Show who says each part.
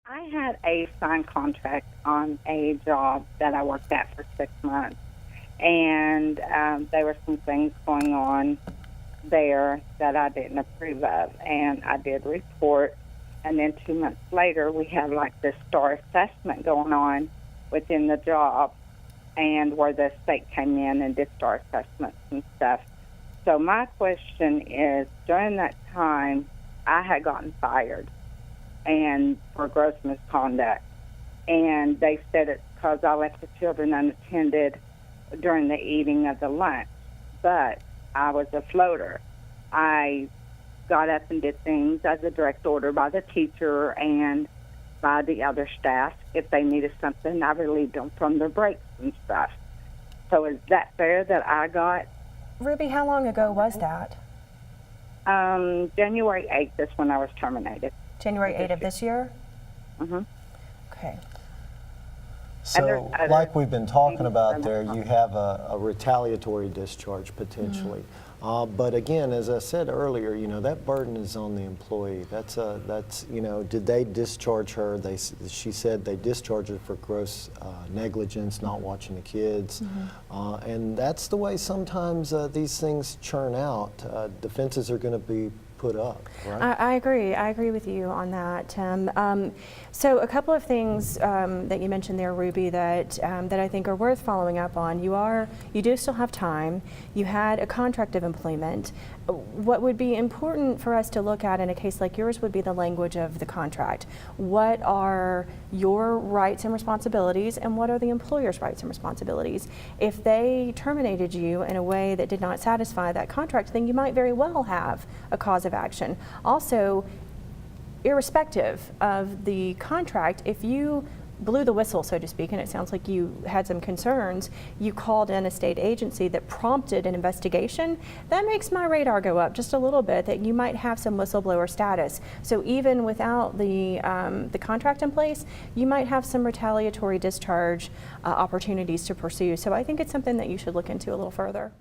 Speaker 1: I had a signed contract on a job that I worked at for 6 months, and there were some things going on there that I didn't approve of, and I did report. And then 2 months later, we had like this star assessment going on within the job, and where the state came in and did star assessments and stuff. So my question is, during that time, I had gotten fired and for gross misconduct, and they said it's because I left the children unattended during the eating of the lunch. But I was a floater. I got up and did things as a direct order by the teacher and by the other staff. If they needed something, I relieved them from their breaks and stuff. So is that fair that I got?
Speaker 2: Ruby, how long ago was that?
Speaker 1: January 8th is when I was terminated.
Speaker 2: January 8th of this year?
Speaker 1: Mm-hmm.
Speaker 2: Okay.
Speaker 3: So, like we've been talking about there, you have a retaliatory discharge potentially. But again, as I said earlier, you know, that burden is on the employee. That's you know, did they discharge her? She said they discharged her for gross negligence, not watching the kids. And that's the way sometimes these things churn out. Defenses are going to be put up, right?
Speaker 2: I agree with you on that, Tim. So a couple of things that you mentioned there, Ruby, that I think are worth following up on. You do still have time. You had a contract of employment. What would be important for us to look at in a case like yours would be the language of the contract. What are your rights and responsibilities, and what are the employer's rights and responsibilities? If they terminated you in a way that did not satisfy that contract, then you might very well have a cause of action. Also, irrespective of the contract, if you blew the whistle, so to speak, and it sounds like you had some concerns, you called in a state agency that prompted an investigation, that makes my radar go up just a little bit that you might have some whistleblower status. So even without the contract in place, you might have some retaliatory discharge opportunities to pursue. So I think it's something that you should look into a little further.